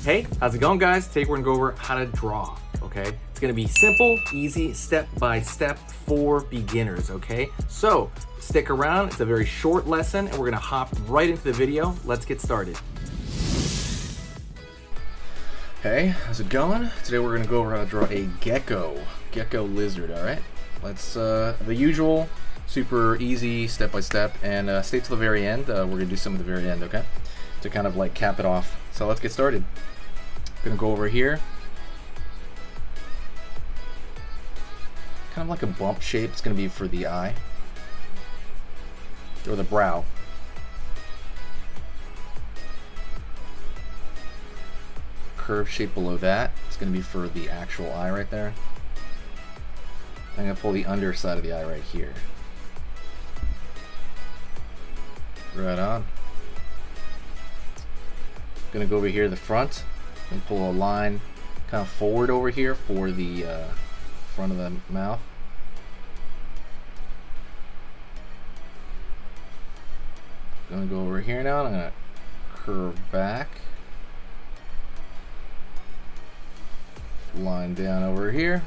Hey, how's it going, guys? Today we're gonna go over how to draw, okay? It's gonna be simple, easy, step-by-step for beginners, okay? So, stick around, it's a very short lesson, and we're gonna hop right into the video. Let's get started. Hey, how's it going? Today we're gonna go over how to draw a gecko lizard, all right? Let's, the usual, super easy, step-by-step, and stay till the very end. We're gonna do some at the very end, okay? To kind of like cap it off. So let's get started. Gonna go over here. Kind of like a bump shape. It's gonna be for the eye. Or the brow. Curved shape below that. It's gonna be for the actual eye right there. I'm gonna pull the underside of the eye right here. Right on. Gonna go over here to the front and pull a line kind of forward over here for the front of the mouth. Gonna go over here now. I'm gonna curve back, line down over here.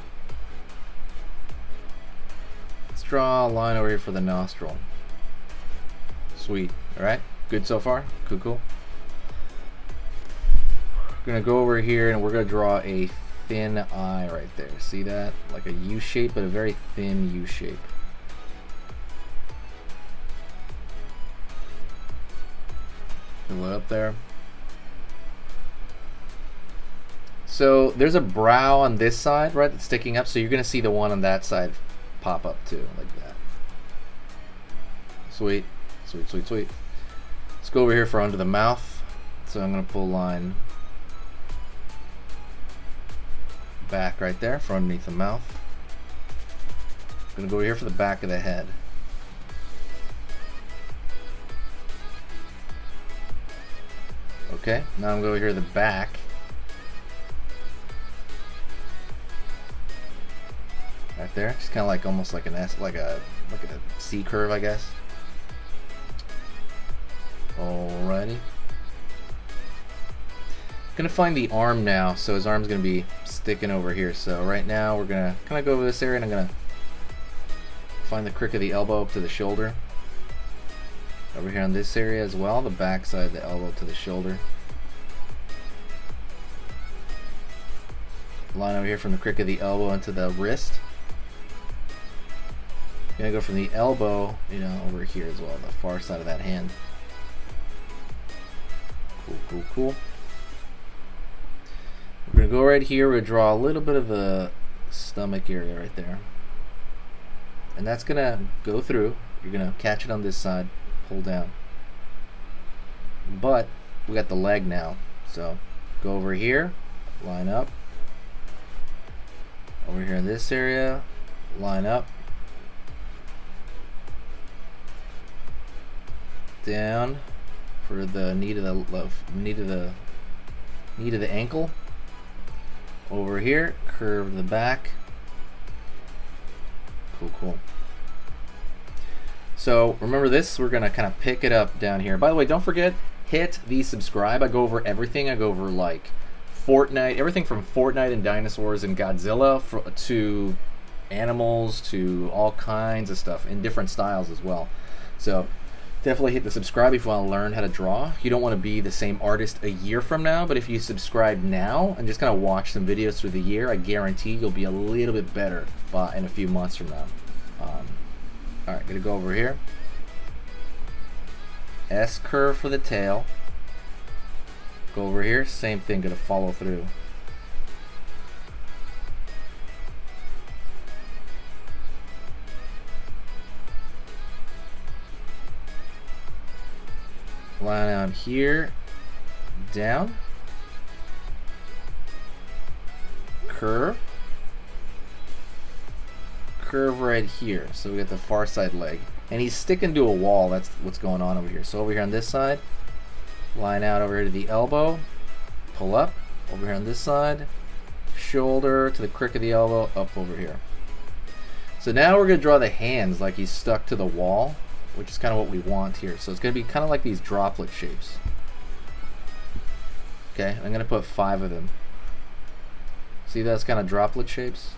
Let's draw a line over here for the nostril. Sweet. All right. Good so far. Cool. We're gonna go over here and we're gonna draw a thin eye right there. See that? Like a U shape, but a very thin U shape. Fill it up there. So there's a brow on this side, right, that's sticking up, so you're gonna see the one on that side pop up too, like that. Sweet. Let's go over here for under the mouth. So I'm gonna pull a line back right there for underneath the mouth. I'm gonna go over here for the back of the head. Okay, now I'm going over here to the back. Right there, it's kind of like almost like an S, like a C curve, I guess. Alrighty. Gonna find the arm now, so his arm's gonna be sticking over here. So right now we're gonna kind of go over this area, and I'm gonna find the crick of the elbow up to the shoulder. Over here on this area as well, the back side of the elbow to the shoulder. Line over here from the crick of the elbow into the wrist. Gonna go from the elbow, over here as well, the far side of that hand. Cool. We're going to go right here, we're going to draw a little bit of the stomach area right there. And that's going to go through. You're going to catch it on this side, pull down. But we got the leg now. So go over here, line up. Over here in this area, line up. Down for the knee to the ankle. Over here, curve the back. Cool. So remember this, we're gonna kind of pick it up down here. By the way, don't forget, hit the subscribe. I go over everything. I go over like Fortnite, everything from Fortnite and dinosaurs and Godzilla to animals to all kinds of stuff in different styles as well. So definitely hit the subscribe if you want to learn how to draw. You don't want to be the same artist a year from now, but if you subscribe now and just kind of watch some videos through the year, I guarantee you'll be a little bit better in a few months from now. Alright, gonna go over here. S curve for the tail. Go over here, same thing, gonna follow through. Line out here, down, curve right here. So we got the far side leg, and he's sticking to a wall. That's what's going on over here. So over here on this side, line out over here to the elbow, pull up. Over here on this side, shoulder to the crick of the elbow, up over here. So now we're going to draw the hands like he's stuck to the wall, which is kind of what we want here. So it's going to be kind of like these droplet shapes. Okay, I'm gonna put 5 of them. See, that's kind of droplet shapes.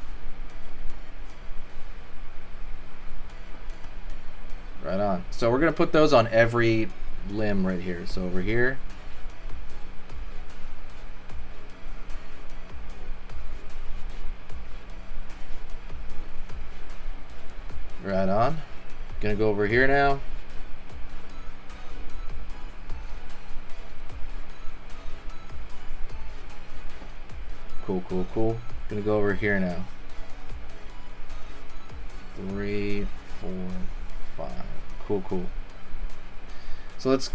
Right on. So we're gonna put those on every limb right here. So over here. Right on. Gonna go over here now. Cool, cool, cool. Gonna go over here now. 3, 4, 5. Cool, cool. So let's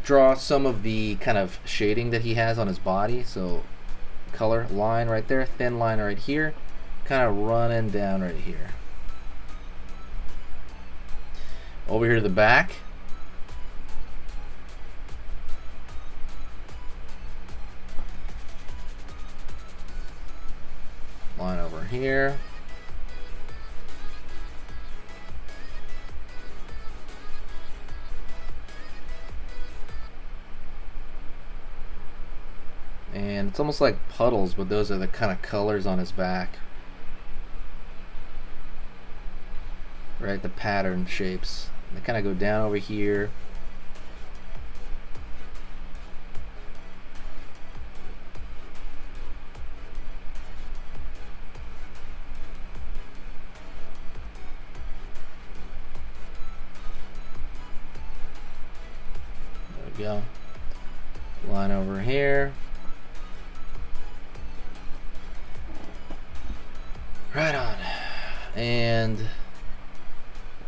draw some of the kind of shading that he has on his body. So color line right there, thin line right here, kind of running down right here. Over here to the back. Line over here. And it's almost like puddles, but those are the kind of colors on his back. Right, the pattern shapes. They kind of go down over here. There we go. Line over here. Right on. And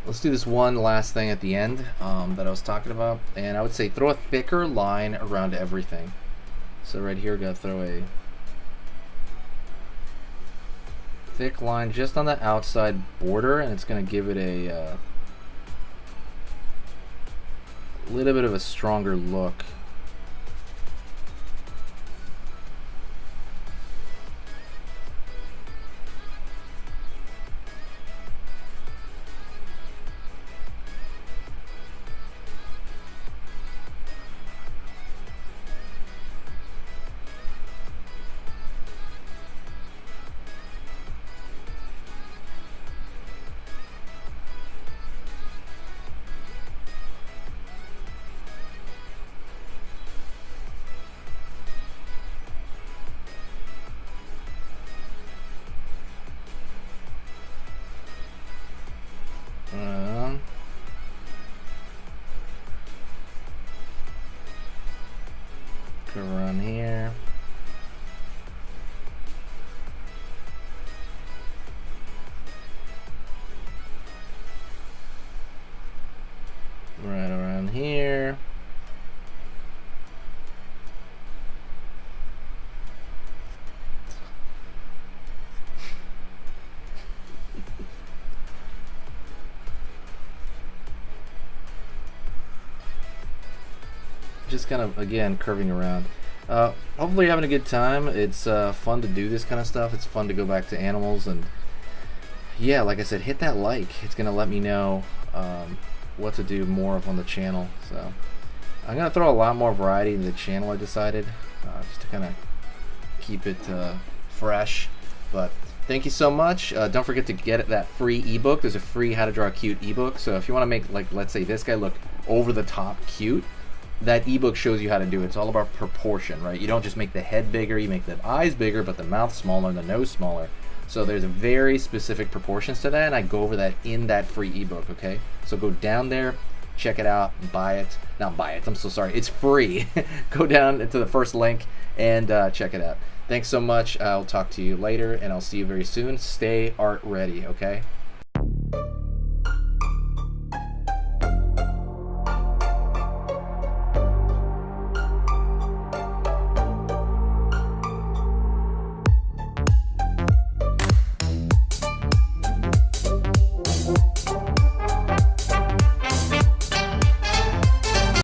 let's do this one last thing at the end that I was talking about. And I would say throw a thicker line around everything. So right here, gotta throw a thick line just on the outside border, and it's gonna give it a little bit of a stronger look. Around here. Right around here. Just kind of, again, curving around. Hopefully you're having a good time. It's fun to do this kind of stuff. It's fun to go back to animals, and yeah, like I said, hit that like. It's gonna let me know what to do more of on the channel. So I'm gonna throw a lot more variety in the channel, I decided, just to kind of keep it fresh. But thank you so much. Don't forget to get that free ebook. There's a free How to Draw a Cute ebook. So if you want to make, like, let's say this guy look over the top cute, that ebook shows you how to do it. It's all about proportion, right? You don't just make the head bigger, you make the eyes bigger, but the mouth smaller and the nose smaller. So there's very specific proportions to that, and I go over that in that free ebook, okay? So go down there, check it out, buy it. Not buy it, I'm so sorry. It's free. Go down into the first link and check it out. Thanks so much. I'll talk to you later, and I'll see you very soon. Stay art ready, okay?